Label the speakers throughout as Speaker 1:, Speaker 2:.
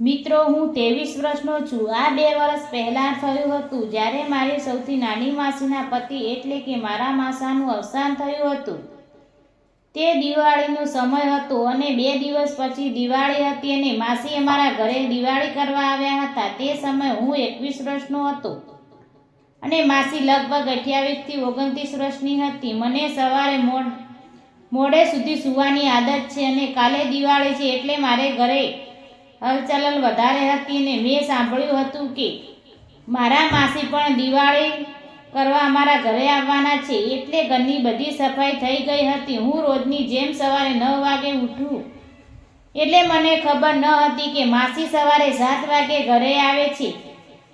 Speaker 1: મિત્રો, હું 23 વર્ષનો છું. આ 2 વર્ષ પહેલાં થયું હતું જ્યારે મારી સૌથી નાની માસીના પતિ એટલે કે મારા માસાનું અવસાન થયું હતું. તે દિવાળીનો સમય હતો અને 2 દિવસ પછી દિવાળી હતી અને માસી અમારા ઘરે દિવાળી કરવા આવ્યા હતા. તે સમયે હું 21 વર્ષનો હતો અને માસી લગભગ 28 થી 29 વર્ષની હતી. મને સવારે મોડે સુધી સૂવાની આદત છે અને કાલે દિવાળી છે એટલે મારે ઘરે હલચલ વધારે હતી અને મેં સાંભળ્યું હતું કે મારા માસી પણ દિવાળી કરવા અમારા ઘરે આવવાના છે એટલે ઘરની બધી સફાઈ થઈ ગઈ હતી. હું રોજની જેમ સવારે 9 વાગે ઉઠું એટલે મને ખબર ન હતી કે માસી સવારે 7 વાગે ઘરે આવે છે.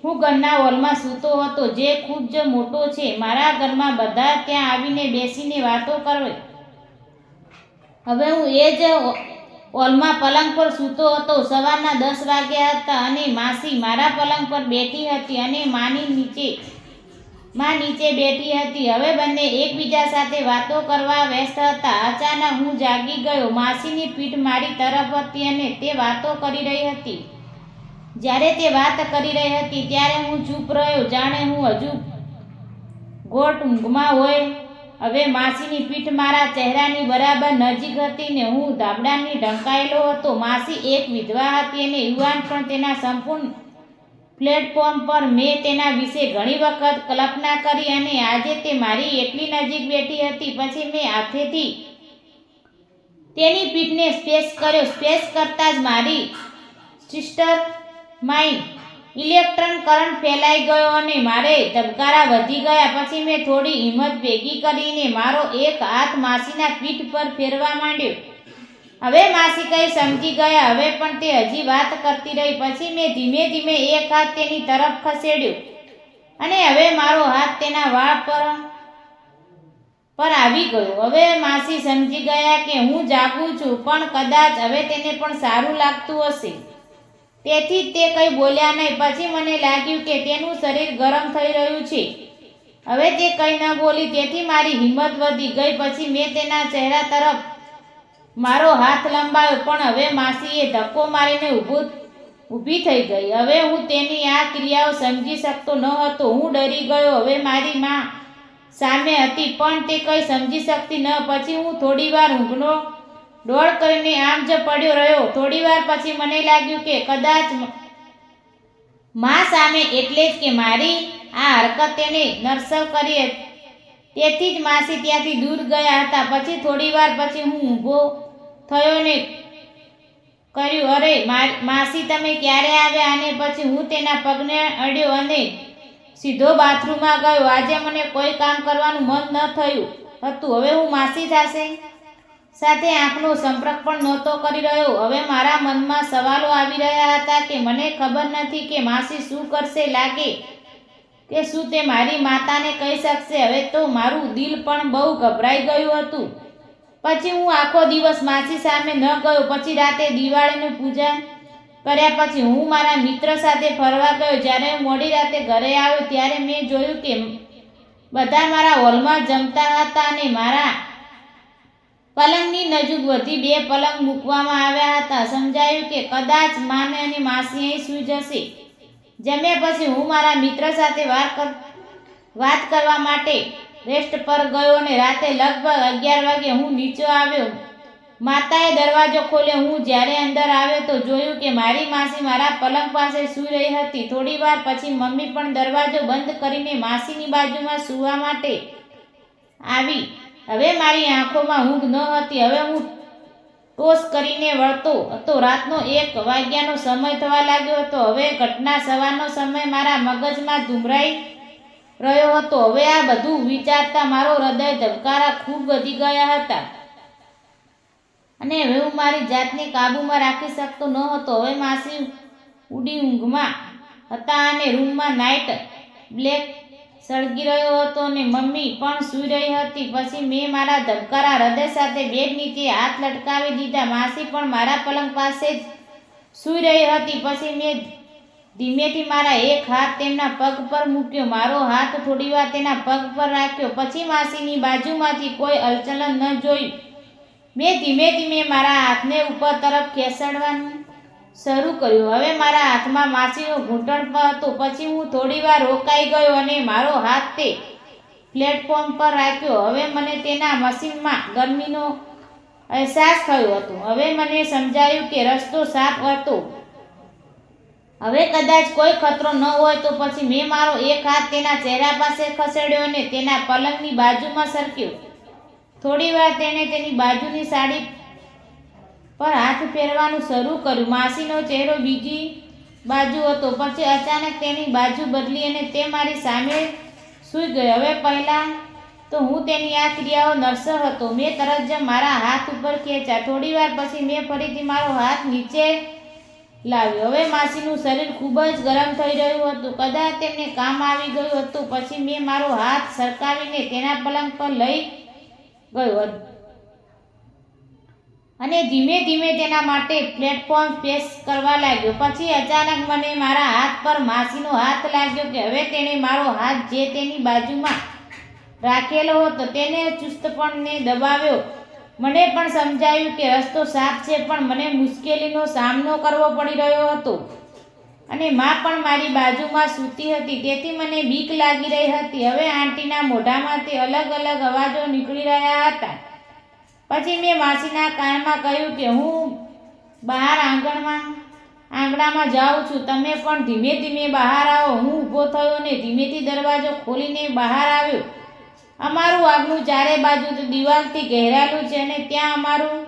Speaker 1: હું ઘરના હોલમાં સૂતો હતો જે ખૂબ જ મોટો છે. મારા ઘરમાં બધા ત્યાં આવીને બેસીને વાતો કરે. હવે હું એ જ હોલમાં પલંગ પર સૂતો હતો. સવારના 10 વાગ્યા હતા અને માસી મારા પલંગ પર બેઠી હતી અને માં નીચે બેઠી હતી. હવે બંને એકબીજા સાથે વાતો કરવા વ્યસ્ત હતા. અચાનક હું જાગી ગયો. માસીની પીઠ મારી તરફ હતી અને તે વાતો કરી રહી હતી. જ્યારે તે વાત કરી રહી હતી ત્યારે હું ચૂપ રહ્યો, જાણે હું હજુ ગોટ ઊંઘમાં હોય. હવે માસીની પીઠ મારા ચહેરાની બરાબર નજીક હતી ને હું ધાબડાની ઢંકાયેલો હતો. માસી એક વિધવા હતી અને યુવાન પણ તેના સંપૂર્ણ પ્લેટફોર્મ પર. મેં તેના વિશે ઘણી વખત કલ્પના કરી અને આજે તે મારી એટલી નજીક બેઠી હતી. પછી મેં હાથેથી તેની પીઠને સ્પેસ કર્યો. સ્પેસ કરતાં જ મારી સિસ્ટર માઇન્ડ ઇલેક્ટ્રોન કરંટ ફેલાઈ ગયો અને મારે ધબકારા વધી ગયા. પછી મેં થોડી હિંમત ભેગી કરીને મારો એક હાથ માસીના પીઠ પર ફેરવા માંડ્યો. હવે માસી કંઈ સમજી ગયા. હવે પણ તે હજી વાત કરતી રહી. પછી મેં ધીમે ધીમે એક હાથ તેની તરફ ખસેડ્યો અને હવે મારો હાથ તેના વાળ પર આવી ગયો. હવે માસી સમજી ગયા કે હું જાગું છું, પણ કદાચ હવે તેને પણ સારું લાગતું હશે. તેથી તે કંઈ બોલ્યા નહીં. પછી મને લાગ્યું કે તેનું શરીર ગરમ થઈ રહ્યું છે. હવે તે કંઈ ન બોલી, તેથી મારી હિંમત વધી ગઈ. પછી મેં તેના ચહેરા તરફ મારો હાથ લંબાવ્યો, પણ હવે માસીએ ધક્કો મારીને ઊભી થઈ ગઈ. હવે હું તેની આ ક્રિયાઓ સમજી શકતો ન હતો. હું ડરી ગયો. હવે મારી માં સામે હતી પણ તે કંઈ સમજી શકતી ન. પછી હું થોડીવાર ઊંઘનો ડોળ કરીને આમ જ પડ્યો રહ્યો. થોડીવાર પછી મને લાગ્યું કે કદાચ માં સામે એટલે જ કે મારી આ હરકત તેને નર્સવ કરી. તેથી જ માસી ત્યાંથી દૂર ગયા હતા. પછી થોડીવાર પછી હું ઊભો થયો ને કર્યું, અરે માસી, તમે ક્યારે આવ્યા? અને પછી હું તેના પગને અડ્યો અને સીધો બાથરૂમમાં ગયો. આજે મને કોઈ કામ કરવાનું મન ન થયું હતું. હવે હું માસી સાથે આંખનો સંપર્ક પણ નહોતો કરી રહ્યો. હવે મારા મનમાં સવાલો આવી રહ્યા હતા કે મને ખબર નથી કે માસી શું કરશે. લાગે કે શું તે મારી માતાને કહી શકશે? હવે તો મારું દિલ પણ બહુ ગભરાઈ ગયું હતું. પછી હું આખો દિવસ માસી સામે ન ગયો. પછી રાતે દિવાળીની પૂજા કર્યા પછી હું મારા મિત્ર સાથે ફરવા ગયો. જ્યારે હું મોડી રાતે ઘરે આવ્યો ત્યારે મેં જોયું કે બધા મારા હોલમાં જમતા હતા અને મારા પલંગની નજીક વધી 2 પલંગ મૂકવામાં આવ્યા હતા. સમજાયું કે કદાચ માને અને માસી અહીં સૂઈ જશે. જમ્યા પછી હું મારા મિત્ર સાથે વાત કરવા માટે રેસ્ટ પર ગયો અને રાતે લગભગ 11 વાગે હું નીચે આવ્યો. માતાએ દરવાજો ખોલ્યો. હું જ્યારે અંદર આવ્યો તો જોયું કે મારી માસી મારા પલંગ પાસે સૂઈ રહી હતી. થોડીવાર પછી મમ્મી પણ દરવાજો બંધ કરીને માસીની બાજુમાં સૂવા માટે આવી. હવે મારી આંખોમાં ઊંઘ ન હતી. હવે હું ટોસ કરીને વળતો હતો. રાતનો 1 વાગ્યાનો સમય થવા લાગ્યો હતો. હવે ઘટના સવારનો સમય મારા મગજમાં ધુમરાઈ રહ્યો હતો. હવે આ બધું વિચારતા મારો હૃદય ધબકારા ખૂબ વધી ગયા હતા અને હવે હું મારી જાતને કાબૂમાં રાખી શકતો ન હતો. હવે માસી ઊંડી ઊંઘમાં હતા અને રૂમમાં નાઇટ બ્લેક સળગી રહ્યો હતો અને મમ્મી પણ સૂઈ રહી હતી. પછી મેં મારા ધબકારા હૃદય સાથે બેડ નીચે હાથ લટકાવી દીધા. માસી પણ મારા પલંગ પાસે જ સૂઈ રહી હતી. પછી મેં ધીમેથી મારા એક હાથ તેમના પગ પર મૂક્યો. મારો હાથ થોડીવાર તેના પગ પર રાખ્યો. પછી માસીની બાજુમાંથી કોઈ હલચલ ન જોયું. મેં ધીમે ધીમે મારા હાથને ઉપર તરફ ખેંચાડવાનું શરૂ કર્યું. હવે મારા હાથમાં માસીનું ઘૂંટણ પર હતું. પછી હું થોડીવાર રોકાઈ ગયો અને મારો હાથ તે પ્લેટફોર્મ પર રાખ્યો. હવે મને તેના મશીનમાં ગરમીનો અહેસાસ થયો હતો. હવે મને સમજાયું કે રસ્તો સાફ હતો. હવે કદાચ કોઈ ખતરો ન હોય તો પછી મેં મારો એક હાથ તેના ચહેરા પાસે ખસેડ્યો અને તેના પલંગની બાજુમાં સરક્યો. થોડીવાર તેણે તેની બાજુની સાડી પર હાથ ફેરવાનું શરૂ કર્યું. માસીનો ચહેરો બીજી બાજુ હતો. પછી અચાનક તેની બાજુ બદલી અને તે મારી સામે સૂઈ ગઈ. હવે પહેલાં તો હું તેની આ ક્રિયાઓ નરસર હતો. મેં તરત જ મારા હાથ ઉપર ખેંચ્યા. થોડીવાર પછી મેં ફરીથી મારો હાથ નીચે લાવ્યો. હવે માસીનું શરીર ખૂબ જ ગરમ થઈ રહ્યું હતું. કદાચ તેમને કામ આવી ગયું હતું. પછી મેં મારો હાથ સરકાવીને તેના પલંગ પર લઈ ગયો અને ધીમે ધીમે તેના માટે પ્લેટફોર્મ પેસ કરવા લાગ્યો. પછી અચાનક મને મારા હાથ પર માસીનો હાથ લાગ્યો કે હવે તેણે મારો હાથ જે તેની બાજુમાં રાખેલો હતો તેને ચુસ્તપણે દબાવ્યો. મને પણ સમજાયું કે રસ્તો સાફ છે, પણ મને મુશ્કેલીનો સામનો કરવો પડી રહ્યો હતો અને માં પણ મારી બાજુમાં સૂતી હતી. તેથી મને બીક લાગી રહી હતી. હવે આંટીના મોઢામાંથી અલગ અલગ અવાજો નીકળી રહ્યા હતા. પછી મેં માસીના કાનમાં કહ્યું કે હું બહાર આંગણામાં જાઉં છું. તમે પણ ધીમે ધીમે બહાર આવો. હું ઊભો થયો અને ધીમેથી દરવાજો ખોલીને બહાર આવ્યો. અમારું આંગણું ચારે બાજુ દિવાલથી ઘેરાયેલું છે અને ત્યાં અમારું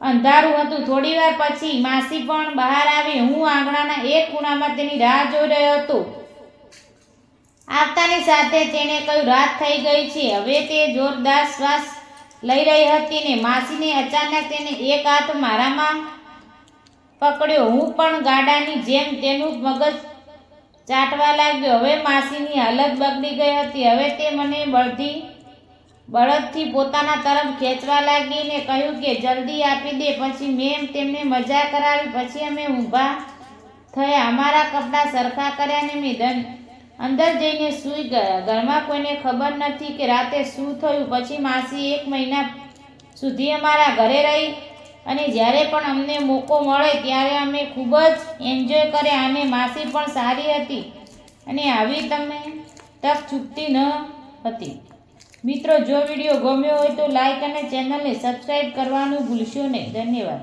Speaker 1: અંધારું હતું. થોડીવાર પછી માસી પણ બહાર આવી. હું આંગણાના એક ખૂણામાં તેની રાહ જોઈ રહ્યો હતો. આવતાની સાથે તેણે કહ્યું, રાત થઈ ગઈ છે. હવે તે જોરદાર શ્વાસ લઈ રહી હતી ને માસીને અચાનક તેને એક હાથ મારામાં પકડ્યો. હું પણ ગાડાની જેમ તેનું મગજ ચાટવા લાગ્યો. હવે માસીની હાલત બગડી ગઈ હતી. હવે તે મને બળદથી પોતાના તરફ ખેંચવા લાગી ને કહ્યું કે જલ્દી આપી દે. પછી મેં તેમને મજા કરાવી. પછી અમે ઊભા થયા, અમારા કપડાં સરખા કર્યા ને મેં અંદર જઈને સૂઈ ગયા. ઘરમાં કોઈને ખબર નથી કે રાતે શું થયું. પછી માસી 1 મહિના સુધી અમારા ઘરે રહી અને જ્યારે પણ અમને મોકો મળે ત્યારે અમે ખૂબ જ એન્જોય કર્યા અને માસી પણ સારી હતી અને આવી તમે તક ચૂકતી ન હતી. મિત્રો, જો વિડીયો ગમ્યો હોય તો લાઈક અને ચેનલને સબસ્ક્રાઈબ કરવાનું ભૂલશો નહીં. ધન્યવાદ.